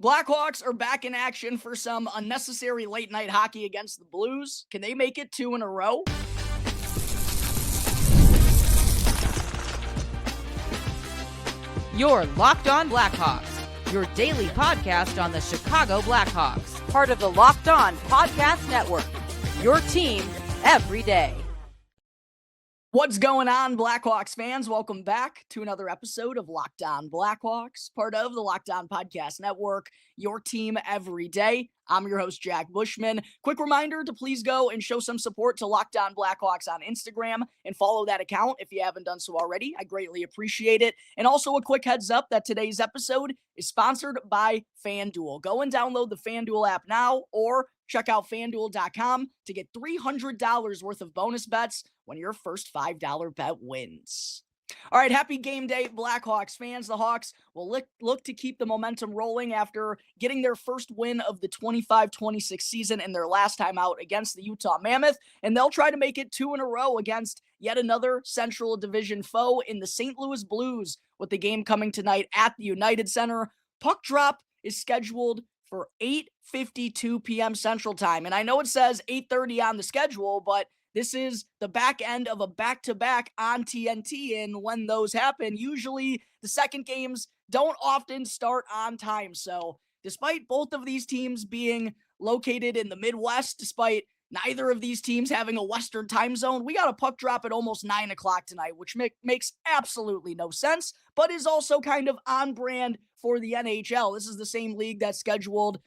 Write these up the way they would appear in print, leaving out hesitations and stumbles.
Blackhawks are back in action for some unnecessary late-night hockey against the Blues. Can they make it 2 in a row? You're Locked On Blackhawks, your daily podcast on the Chicago Blackhawks, part of the Locked On Podcast Network, your team every day. What's going on, Blackhawks fans? Welcome back to another episode of Locked On Blackhawks, part of the Locked On Podcast Network, your team every day. I'm your host, Jack Bushman. Quick reminder to please go and show some support to Locked On Blackhawks on Instagram and follow that account if you haven't done so already. I greatly appreciate it. And also a quick heads up that today's episode is sponsored by FanDuel. Go and download the FanDuel app now or check out FanDuel.com to get $300 worth of bonus bets when your first $5 bet wins. All right, happy game day, Blackhawks fans. The Hawks will look to keep the momentum rolling after getting their first win of the 25-26 season in their last time out against the Utah Mammoth, and they'll try to make it 2 in a row against yet another Central Division foe in the St. Louis Blues, with the game coming tonight at the United Center. Puck drop is scheduled for 8:52 p.m. Central Time, and I know it says 8:30 on the schedule, but this is the back end of a back-to-back on TNT, and when those happen, usually the second games don't often start on time. So despite both of these teams being located in the Midwest, despite neither of these teams having a Western time zone, we got a puck drop at almost 9 o'clock tonight, which makes absolutely no sense, but is also kind of on brand for the NHL. This is the same league that scheduled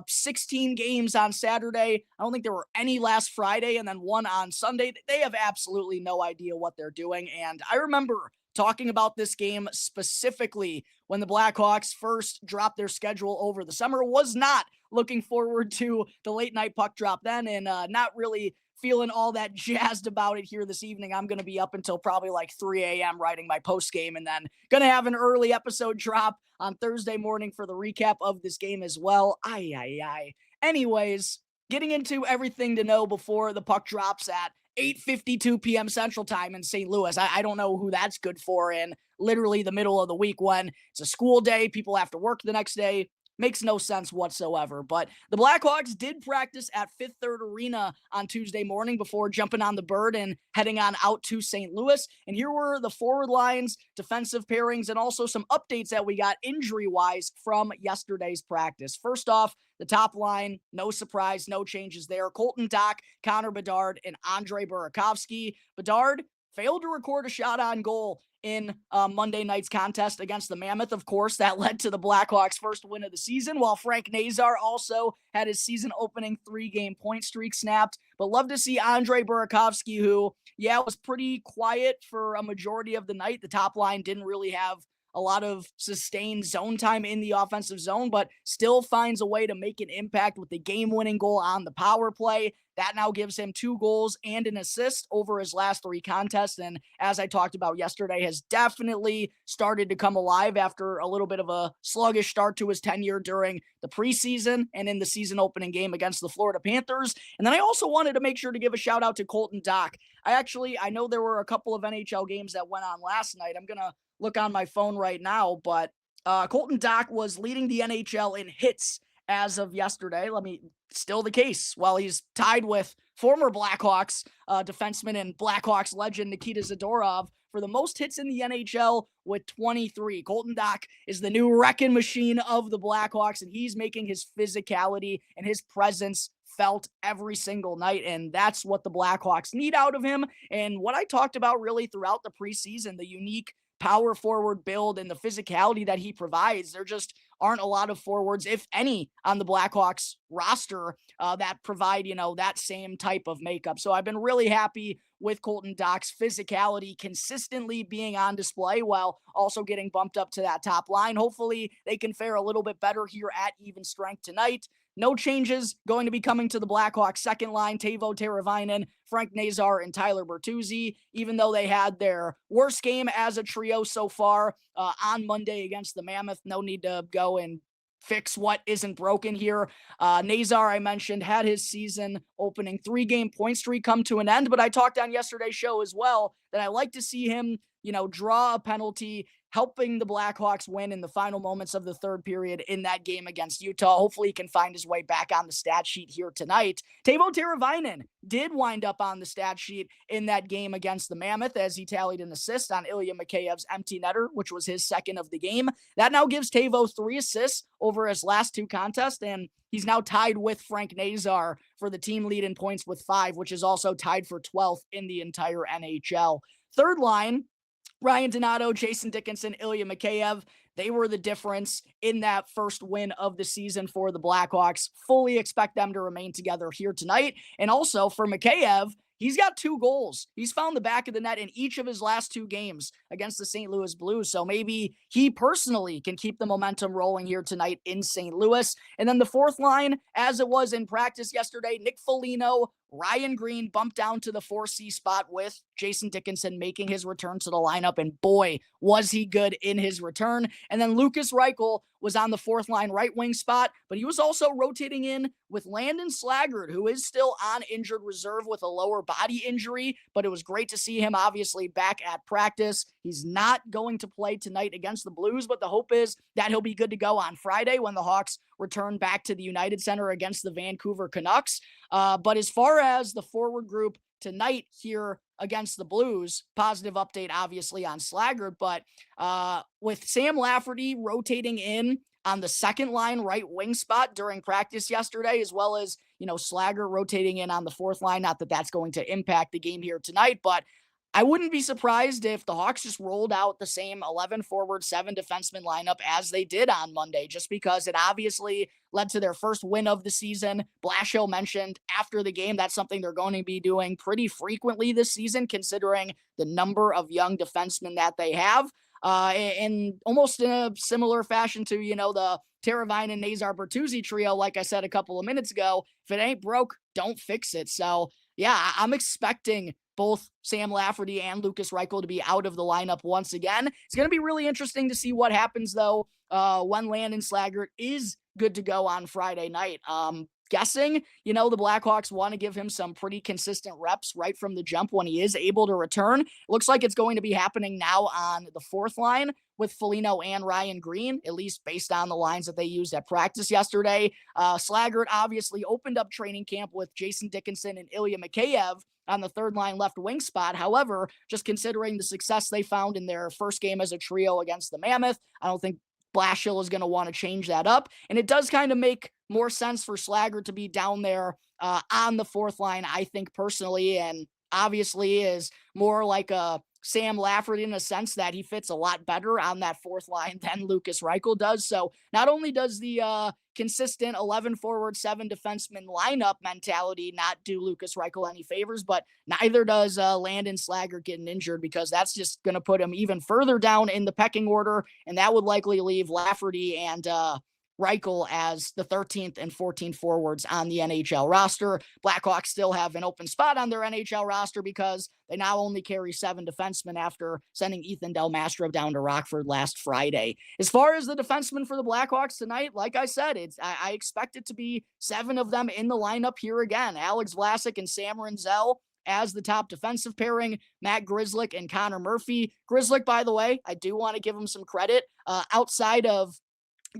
16 games on Saturday. I don't think there were any last Friday, and then one on Sunday. They have absolutely no idea what they're doing, and I remember talking about this game specifically when the Blackhawks first dropped their schedule over the summer. Was not looking forward to the late night puck drop then, and not really feeling all that jazzed about it here this evening. I'm going to be up until probably like 3 a.m. writing my post game, and then going to have an early episode drop on Thursday morning for the recap of this game as well. Anyways, getting into everything to know before the puck drops at 8:52 p.m. Central Time in St. Louis. I don't know who that's good for in literally the middle of the week when it's a school day, people have to work the next day. Makes no sense whatsoever. But the Blackhawks did practice at Fifth Third Arena on Tuesday morning before jumping on the Bird and heading on out to St. Louis. And here were the forward lines, defensive pairings, and also some updates that we got injury-wise from yesterday's practice. First off, the top line, no surprise, no changes there. Colton Dach, Connor Bedard, and Andre Burakovsky. Bedard failed to record a shot on goal in Monday night's contest against the Mammoth. Of course, that led to the Blackhawks' first win of the season, while Frank Nazar also had his season-opening 3-game point streak snapped. But love to see Andre Burakovsky, who, was pretty quiet for a majority of the night. The top line didn't really have a lot of sustained zone time in the offensive zone, but still finds a way to make an impact with the game-winning goal on the power play. That now gives him 2 goals and an assist over his last 3 contests, and as I talked about yesterday, has definitely started to come alive after a little bit of a sluggish start to his tenure during the preseason and in the season-opening game against the Florida Panthers. And then I also wanted to make sure to give a shout-out to Colton Dach. I know there were a couple of NHL games that went on last night. I'm going to look on my phone right now, but Colton Dach was leading the NHL in hits as of yesterday. Still the case, while he's tied with former Blackhawks defenseman and Blackhawks legend Nikita Zadorov for the most hits in the NHL with 23. Colton Dach is the new wrecking machine of the Blackhawks, and he's making his physicality and his presence felt every single night, and that's what the Blackhawks need out of him. And what I talked about really throughout the preseason, the unique power forward build and the physicality that he provides. There just aren't a lot of forwards, if any, on the Blackhawks roster that provide, that same type of makeup. So I've been really happy with Colton Dach's physicality consistently being on display while also getting bumped up to that top line. Hopefully they can fare a little bit better here at even strength tonight. No changes going to be coming to the Blackhawks second line. Teuvo Teravainen, Frank Nazar, and Tyler Bertuzzi, even though they had their worst game as a trio so far on Monday against the Mammoth. No need to go and fix what isn't broken here. Nazar, I mentioned, had his season opening 3-game point streak come to an end, but I talked on yesterday's show as well that I like to see him draw a penalty, helping the Blackhawks win in the final moments of the third period in that game against Utah. Hopefully he can find his way back on the stat sheet here tonight. Teuvo Teravainen did wind up on the stat sheet in that game against the Mammoth as he tallied an assist on Ilya Mikheyev's empty netter, which was his second of the game. That now gives Teuvo 3 assists over his last 2 contests, and he's now tied with Frank Nazar for the team lead in points with 5, which is also tied for 12th in the entire NHL. Third line, Ryan Donato, Jason Dickinson, Ilya Mikheyev, they were the difference in that first win of the season for the Blackhawks. Fully expect them to remain together here tonight. And also for Mikheyev, he's got 2 goals. He's found the back of the net in each of his last 2 games against the St. Louis Blues. So maybe he personally can keep the momentum rolling here tonight in St. Louis. And then the fourth line, as it was in practice yesterday, Nick Foligno, Ryan Green bumped down to the 4C spot with Jason Dickinson making his return to the lineup. And boy, was he good in his return. And then Lukas Reichel was on the fourth line right wing spot, but he was also rotating in with Landon Slaggert, who is still on injured reserve with a lower body injury, but it was great to see him obviously back at practice. He's not going to play tonight against the Blues, but the hope is that he'll be good to go on Friday when the Hawks return back to the United Center against the Vancouver Canucks. But as far as the forward group tonight here against the Blues, positive update obviously on Slaggert, but with Sam Lafferty rotating in on the second line right wing spot during practice yesterday, as well as, Slaggert rotating in on the fourth line, not that that's going to impact the game here tonight, but I wouldn't be surprised if the Hawks just rolled out the same 11 forward, 7 defenseman lineup as they did on Monday, just because it obviously led to their first win of the season. Blashill mentioned after the game that's something they're going to be doing pretty frequently this season, considering the number of young defensemen that they have. And almost in a similar fashion to, the Teravainen, Nazar, Bertuzzi trio, like I said a couple of minutes ago, if it ain't broke, don't fix it. So, yeah, I'm expecting both Sam Lafferty and Lukas Reichel to be out of the lineup once again. It's going to be really interesting to see what happens, though, when Landon Slaggert is good to go on Friday night. Guessing, the Blackhawks want to give him some pretty consistent reps right from the jump when he is able to return. It looks like it's going to be happening now on the fourth line with Foligno and Ryan Green, at least based on the lines that they used at practice yesterday. Slaggert obviously opened up training camp with Jason Dickinson and Ilya Mikheyev on the third line left wing spot. However, just considering the success they found in their first game as a trio against the Mammoth, I don't think Blashill is going to want to change that up. And it does kind of make more sense for Slaggert to be down there on the fourth line, I think personally, and obviously is more like a Sam Lafferty in a sense that he fits a lot better on that fourth line than Lukas Reichel does. So not only does the consistent 11 forward, 7 defenseman lineup mentality not do Lukas Reichel any favors, but neither does Landon Slaggert getting injured, because that's just going to put him even further down in the pecking order, and that would likely leave Lafferty and Reichel as the 13th and 14th forwards on the NHL roster. Blackhawks still have an open spot on their NHL roster because they now only carry 7 defensemen after sending Ethan Del Mastro down to Rockford last Friday. As far as the defensemen for the Blackhawks tonight, like I said, I expect it to be 7 of them in the lineup here again. Alex Vlasic and Sam Rinzel as the top defensive pairing, Matt Grzelcyk and Connor Murphy. Grzelcyk, by the way, I do want to give him some credit. Outside of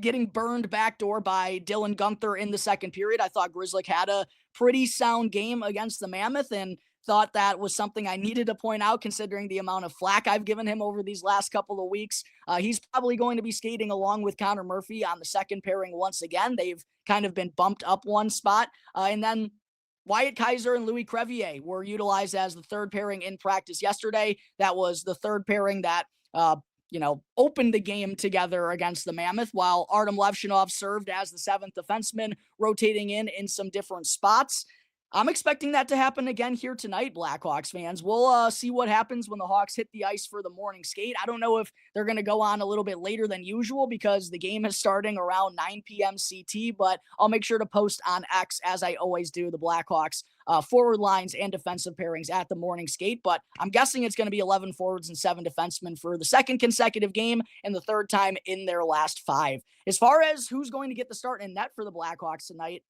getting burned backdoor by Dylan Gunther in the second period, I thought Grzelcyk had a pretty sound game against the Mammoth, and thought that was something I needed to point out considering the amount of flack I've given him over these last couple of weeks. He's probably going to be skating along with Connor Murphy on the second pairing once again. They've kind of been bumped up one spot. And then Wyatt Kaiser and Louis Crevier were utilized as the third pairing in practice yesterday. That was the third pairing that opened the game together against the Mammoth, while Artem Levshinov served as the 7th defenseman, rotating in some different spots. I'm expecting that to happen again here tonight, Blackhawks fans. We'll see what happens when the Hawks hit the ice for the morning skate. I don't know if they're going to go on a little bit later than usual because the game is starting around 9 p.m. CT, but I'll make sure to post on X, as I always do, the Blackhawks forward lines and defensive pairings at the morning skate. But I'm guessing it's going to be 11 forwards and 7 defensemen for the second consecutive game and the third time in their last 5. As far as who's going to get the start in net for the Blackhawks tonight,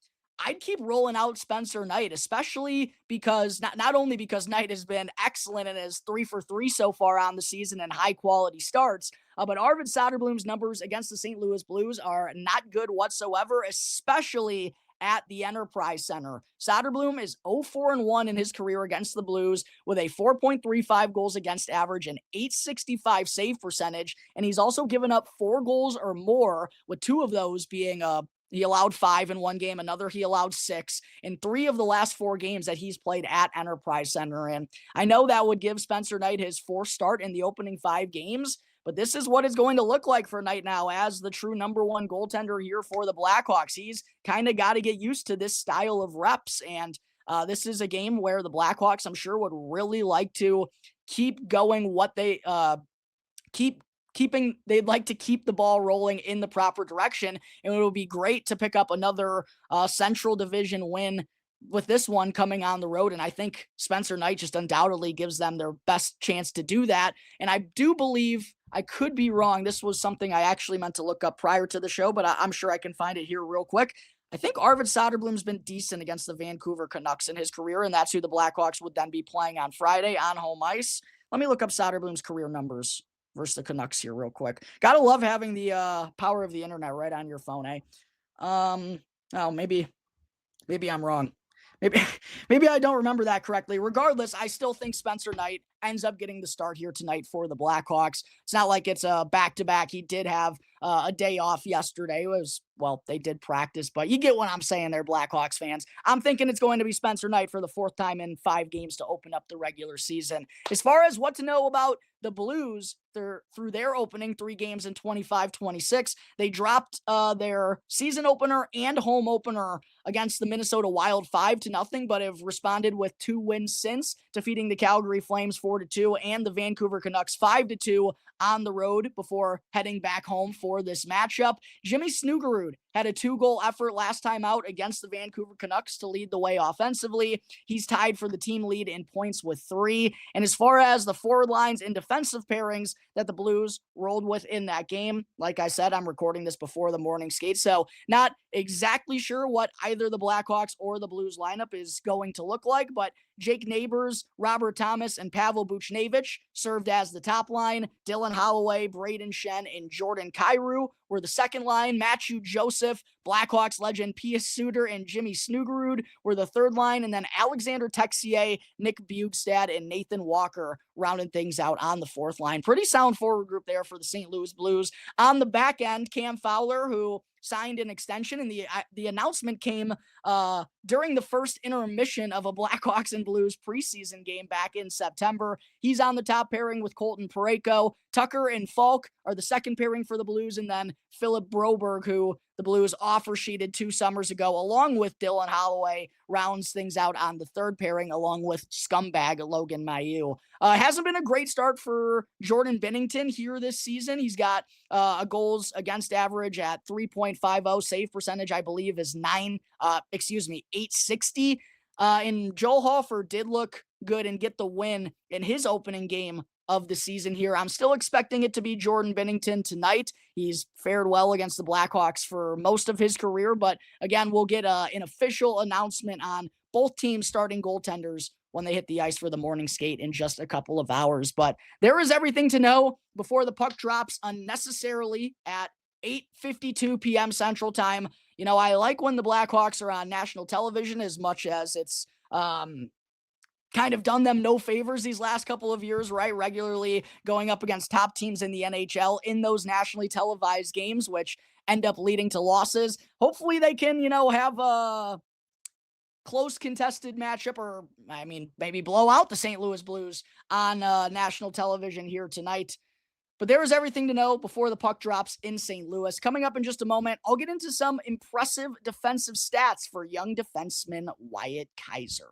I'd keep rolling out Spencer Knight, especially because not only because Knight has been excellent and is 3 for 3 so far on the season and high quality starts, but Arvid Soderblom's numbers against the St. Louis Blues are not good whatsoever, especially at the Enterprise Center. Soderblom is 0-4-1 in his career against the Blues with a 4.35 goals against average and 865 save percentage, and he's also given up 4 goals or more, with 2 of those being he allowed 5 in one game, another he allowed 6 in 3 of the last 4 games that he's played at Enterprise Center. And I know that would give Spencer Knight his 4th start in the opening 5 games, but this is what it's going to look like for Knight now as the true number 1 goaltender here for the Blackhawks. He's kind of got to get used to this style of reps, and this is a game where the Blackhawks, I'm sure, would really like to keep going what they they'd like to keep the ball rolling in the proper direction, and it would be great to pick up another Central Division win with this one coming on the road. And I think Spencer Knight just undoubtedly gives them their best chance to do that. And I do believe, I could be wrong, this was something I actually meant to look up prior to the show, but I'm sure I can find it here real quick. I think Arvid Soderblom's been decent against the Vancouver Canucks in his career, and that's who the Blackhawks would then be playing on Friday on home ice. Let me look up Soderblom's career numbers versus the Canucks here real quick. Gotta love having the power of the internet right on your phone, eh? Oh, maybe I'm wrong. Maybe I don't remember that correctly. Regardless, I still think Spencer Knight ends up getting the start here tonight for the Blackhawks. It's not like it's a back-to-back. He did have a day off yesterday. It was, well, they did practice, but you get what I'm saying there, Blackhawks fans. I'm thinking it's going to be Spencer Knight for the 4th time in 5 games to open up the regular season. As far as what to know about the Blues, through their opening 3 games in 25-26, they dropped their season opener and home opener against the Minnesota Wild 5-0, but have responded with 2 wins since, defeating the Calgary Flames 4-2 and the Vancouver Canucks 5-2 on the road before heading back home for this matchup. Jimmy Snuggerud had a 2-goal effort last time out against the Vancouver Canucks to lead the way offensively. He's tied for the team lead in points with 3. And as far as the forward lines and defensive pairings that the Blues rolled with in that game, like I said, I'm recording this before the morning skate, so not exactly sure what either the Blackhawks or the Blues lineup is going to look like, but Jake Neighbors, Robert Thomas, and Pavel Buchnevich served as the top line. Dylan Holloway, Braden Shen, and Jordan Kyrou were the second line. Matthew Joseph, Blackhawks legend Pius Suter, and Jimmy Snuggerud were the third line. And then Alexander Texier, Nick Bugstad, and Nathan Walker rounding things out on the 4th line. Pretty sound forward group there for the St. Louis Blues. On the back end, Cam Fowler, who signed an extension, and the announcement came during the first intermission of a Blackhawks and Blues preseason game back in September. He's on the top pairing with Colton Parayko. Tucker and Falk are the second pairing for the Blues, and then Philip Broberg, who the Blues offer sheeted 2 summers ago, along with Dylan Holloway, rounds things out on the third pairing, along with scumbag Logan Mailloux. Hasn't been a great start for Jordan Binnington here this season. He's got a goals against average at 3.50. Save percentage, I believe, is 860. And Joel Hofer did look good and get the win in his opening game of the season here. I'm still expecting it to be Jordan Binnington tonight. He's fared well against the Blackhawks for most of his career, but again, we'll get an official announcement on both teams starting goaltenders when they hit the ice for the morning skate in just a couple of hours. But there is everything to know before the puck drops unnecessarily at 8:52 p.m. Central Time. You know, I like when the Blackhawks are on national television as much as it's kind of done them no favors these last couple of years, right? Regularly going up against top teams in the NHL in those nationally televised games, which end up leading to losses. Hopefully they can, you know, have a close contested matchup, or I mean, maybe blow out the St. Louis Blues on national television here tonight. But there is everything to know before the puck drops in St. Louis. Coming up in just a moment, I'll get into some impressive defensive stats for young defenseman Wyatt Kaiser.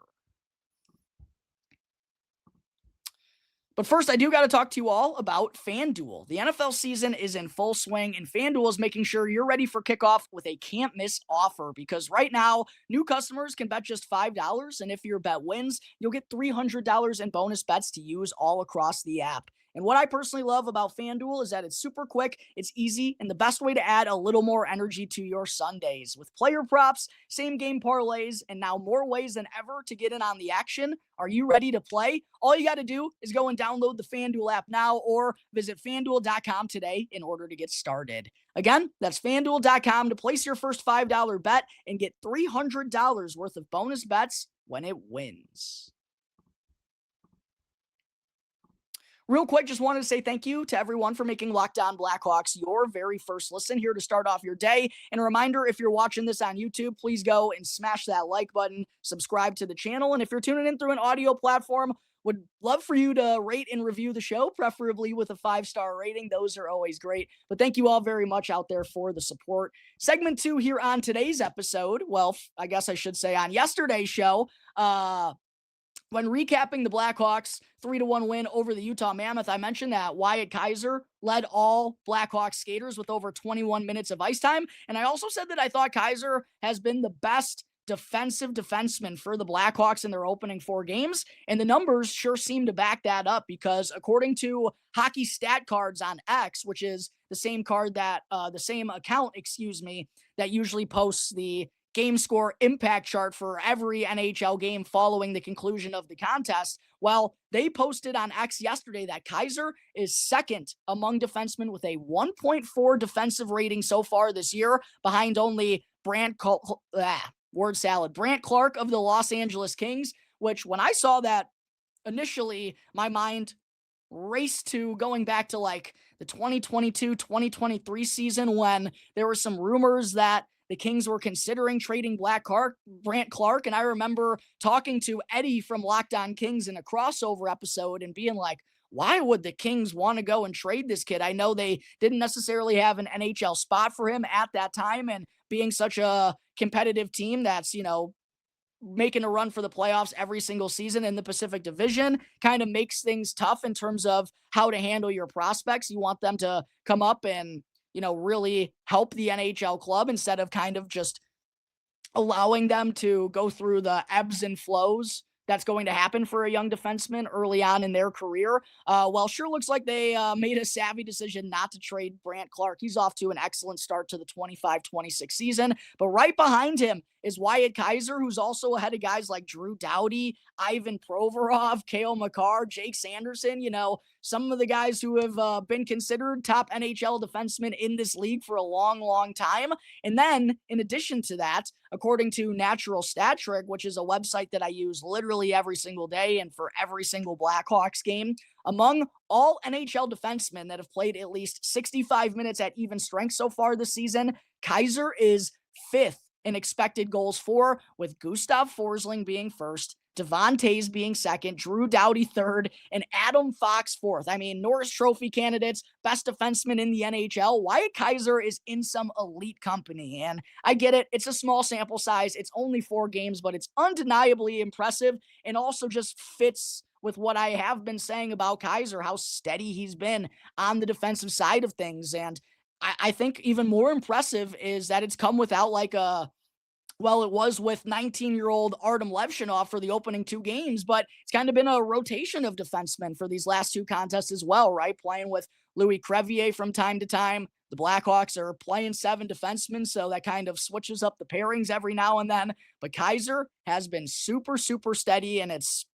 But first, I do got to talk to you all about FanDuel. The NFL season is in full swing, and FanDuel is making sure you're ready for kickoff with a can't-miss offer, because right now, new customers can bet just $5, and if your bet wins, you'll get $300 in bonus bets to use all across the app. And what I personally love about FanDuel is that it's super quick, it's easy, and the best way to add a little more energy to your Sundays. With player props, same game parlays, and now more ways than ever to get in on the action. Are you ready to play? All you got to do is go and download the FanDuel app now or visit FanDuel.com today in order to get started. Again, that's FanDuel.com to place your first $5 bet and get $300 worth of bonus bets when it wins. Real quick, just wanted to say thank you to everyone for making Locked On Blackhawks your very first listen here to start off your day. And a reminder, if you're watching this on YouTube, please go and smash that like button, subscribe to the channel. And if you're tuning in through an audio platform, would love for you to rate and review the show, preferably with a 5-star rating. Those are always great. But thank you all very much out there for the support. Segment 2 here on today's episode. Well, I guess I should say on yesterday's show, when recapping the Blackhawks 3-1 win over the Utah Mammoth, I mentioned that Wyatt Kaiser led all Blackhawks skaters with over 21 minutes of ice time. And I also said that I thought Kaiser has been the best defensive defenseman for the Blackhawks in their opening 4 games. And the numbers sure seem to back that up because according to Hockey Stat Cards on X, which is the same account, that usually posts the game score impact chart for every NHL game following the conclusion of the contest. Well, they posted on X yesterday that Kaiser is second among defensemen with a 1.4 defensive rating so far this year, behind only Brandt Clark of the Los Angeles Kings, which when I saw that initially, my mind raced to going back to like the 2022-2023 season when there were some rumors that the Kings were considering trading Brandt Clark. And I remember talking to Eddie from Locked On Kings in a crossover episode and being like, why would the Kings want to go and trade this kid? I know they didn't necessarily have an NHL spot for him at that time. And being such a competitive team that's, making a run for the playoffs every single season in the Pacific Division kind of makes things tough in terms of how to handle your prospects. You want them to come up and really help the NHL club instead of kind of just allowing them to go through the ebbs and flows that's going to happen for a young defenseman early on in their career. Well, sure looks like they made a savvy decision not to trade Brandt Clark. He's off to an excellent start to the 25-26 season, but right behind him is Wyatt Kaiser, who's also ahead of guys like Drew Doughty, Ivan Provorov, Cale Makar, Jake Sanderson, some of the guys who have been considered top NHL defensemen in this league for a long, long time. And then, in addition to that, according to Natural Stat Trick, which is a website that I use literally every single day and for every single Blackhawks game, among all NHL defensemen that have played at least 65 minutes at even strength so far this season, Kaiser is 5th in expected goals for, with Gustav Forsling being first, Devon Toews being second, Drew Doughty third, and Adam Fox fourth. I mean, Norris Trophy candidates, best defenseman in the NHL. Wyatt Kaiser is in some elite company, and I get it. It's a small sample size. It's only 4 games, but it's undeniably impressive and also just fits with what I have been saying about Kaiser, how steady he's been on the defensive side of things. And I think even more impressive is that it's come without it was with 19-year-old Artem Levshinov for the opening 2 games, but it's kind of been a rotation of defensemen for these last 2 contests as well, right? Playing with Louis Crevier from time to time. The Blackhawks are playing 7 defensemen, so that kind of switches up the pairings every now and then. But Kaiser has been super, super steady, and it's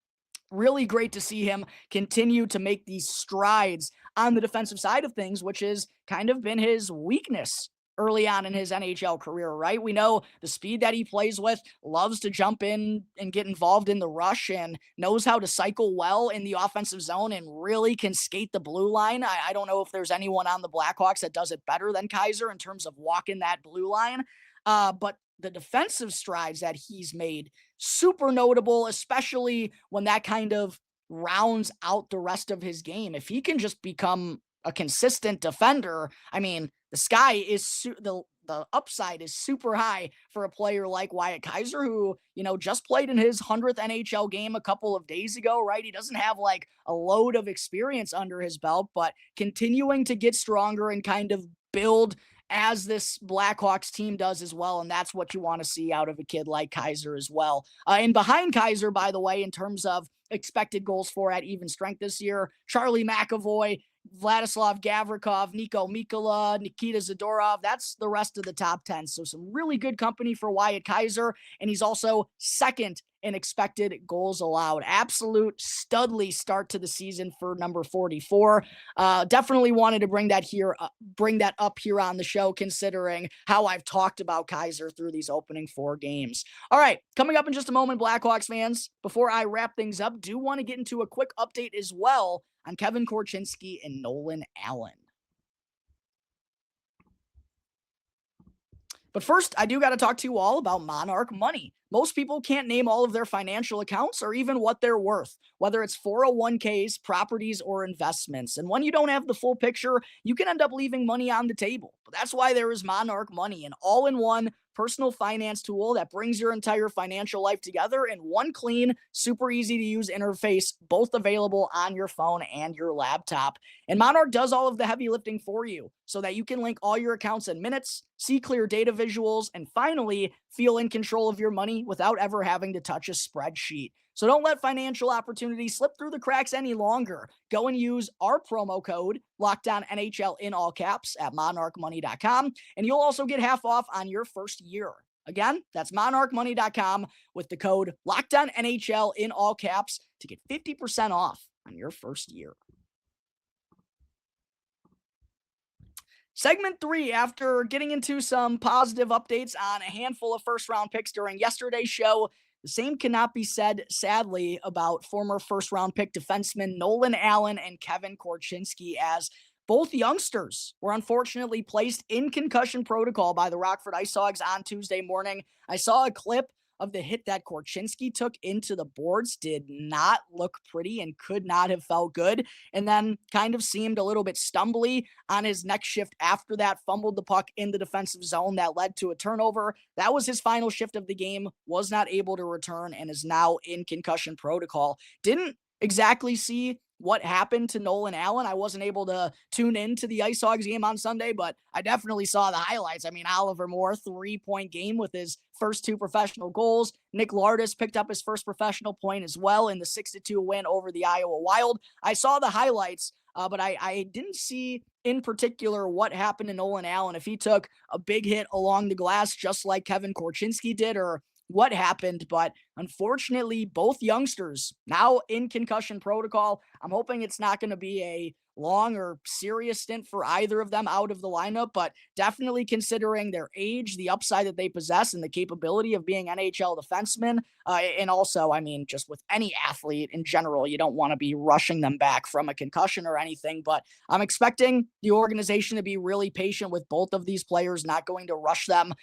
really great to see him continue to make these strides on the defensive side of things, which has kind of been his weakness early on in his NHL career, right? We know the speed that he plays with, loves to jump in and get involved in the rush, and knows how to cycle well in the offensive zone and really can skate the blue line. I don't know if there's anyone on the Blackhawks that does it better than Kaiser in terms of walking that blue line. But the defensive strides that he's made, super notable, especially when that kind of rounds out the rest of his game. If he can just become a consistent defender, I mean, the sky is the upside is super high for a player like Wyatt Kaiser, who, just played in his 100th NHL game a couple of days ago, right? He doesn't have like a load of experience under his belt, but continuing to get stronger and kind of build as this Blackhawks team does as well, and that's what you want to see out of a kid like Kaiser as well. And behind Kaiser, by the way, in terms of expected goals for at even strength this year, Charlie McAvoy, Vladislav Gavrikov, Niko Mikkola, Nikita Zadorov. That's the rest of the top 10. So some really good company for Wyatt Kaiser. And he's also second in expected goals allowed. Absolute studly start to the season for number 44. Definitely wanted to bring that up here on the show, considering how I've talked about Kaiser through these opening 4 games. All right, coming up in just a moment, Blackhawks fans, before I wrap things up, do want to get into a quick update as well on Kevin Korchinski and Nolan Allan. But first, I do got to talk to you all about Monarch Money. Most people can't name all of their financial accounts or even what they're worth, whether it's 401ks, properties, or investments. And when you don't have the full picture, you can end up leaving money on the table. But that's why there is Monarch Money, an all-in-one personal finance tool that brings your entire financial life together in one clean, super easy to use interface, both available on your phone and your laptop. And Monarch does all of the heavy lifting for you so that you can link all your accounts in minutes, see clear data visuals, and finally feel in control of your money without ever having to touch a spreadsheet. So don't let financial opportunities slip through the cracks any longer. Go and use our promo code LOCKEDONNHL in all caps at monarchmoney.com, and you'll also get half off on your first year. Again, that's monarchmoney.com with the code LOCKEDONNHL in all caps to get 50% off on your first year. Segment 3, after getting into some positive updates on a handful of first-round picks during yesterday's show, the same cannot be said, sadly, about former first-round pick defensemen Nolan Allan and Kevin Korchinski, as both youngsters were unfortunately placed in concussion protocol by the Rockford Ice Hogs on Tuesday morning. I saw a clip of the hit that Korchinski took into the boards. Did not look pretty and could not have felt good. And then kind of seemed a little bit stumbly on his next shift after that, fumbled the puck in the defensive zone that led to a turnover. That was his final shift of the game, was not able to return and is now in concussion protocol. Didn't exactly see what happened to Nolan Allan. I wasn't able to tune in to the Ice Hogs game on Sunday, but I definitely saw the highlights. I mean, Oliver Moore, 3-point game with his first 2 professional goals. Nick Lardis picked up his first professional point as well in the 6-2 win over the Iowa Wild. I saw the highlights, but I didn't see in particular what happened to Nolan Allan, if he took a big hit along the glass just like Kevin Korchinski did, or what happened. But unfortunately, both youngsters now in concussion protocol. I'm hoping it's not going to be a long or serious stint for either of them out of the lineup, but definitely considering their age, the upside that they possess, and the capability of being NHL defensemen. And also, I mean, just with any athlete in general, you don't want to be rushing them back from a concussion or anything, but I'm expecting the organization to be really patient with both of these players, not going to rush them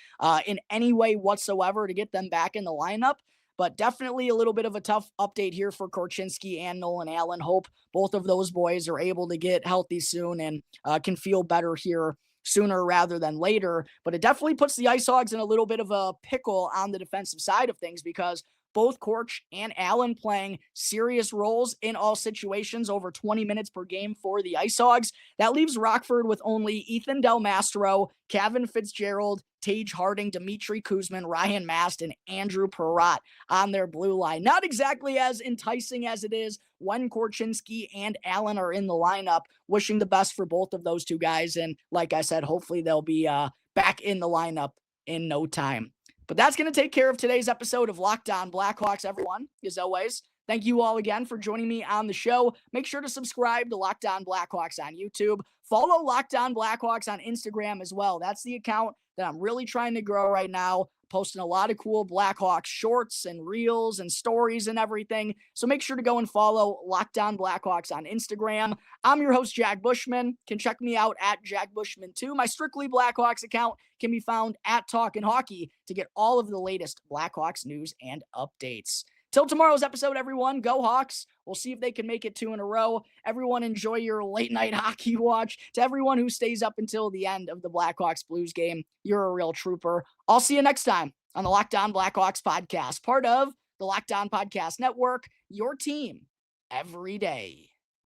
in any way whatsoever to get them back in the lineup. But definitely a little bit of a tough update here for Korchinski and Nolan Allan. Hope both of those boys are able to get healthy soon and can feel better here sooner rather than later. But it definitely puts the Ice Hogs in a little bit of a pickle on the defensive side of things, because both Korch and Allan playing serious roles in all situations, over 20 minutes per game for the Ice Hogs. That leaves Rockford with only Ethan Del Mastro, Kevin Fitzgerald, Tage Harding, Dmitry Kuzmin, Ryan Mast, and Andrew Perrott on their blue line. Not exactly as enticing as it is when Korchinski and Allan are in the lineup. Wishing the best for both of those two guys. And like I said, hopefully they'll be back in the lineup in no time. But that's going to take care of today's episode of Locked On Blackhawks, everyone. As always, thank you all again for joining me on the show. Make sure to subscribe to Locked On Blackhawks on YouTube. Follow Locked On Blackhawks on Instagram as well. That's the account that I'm really trying to grow right now. Posting a lot of cool Blackhawks shorts and reels and stories and everything. So make sure to go and follow Locked On Blackhawks on Instagram. I'm your host, Jack Bushman. Can check me out at Jack Bushman 2. My Strictly Blackhawks account can be found at Talkin' Hockey to get all of the latest Blackhawks news and updates. Till tomorrow's episode, everyone, go Hawks. We'll see if they can make it 2 in a row. Everyone enjoy your late night hockey watch. To everyone who stays up until the end of the Blackhawks Blues game, you're a real trooper. I'll see you next time on the Locked On Blackhawks podcast, part of the Locked On Podcast Network, your team every day.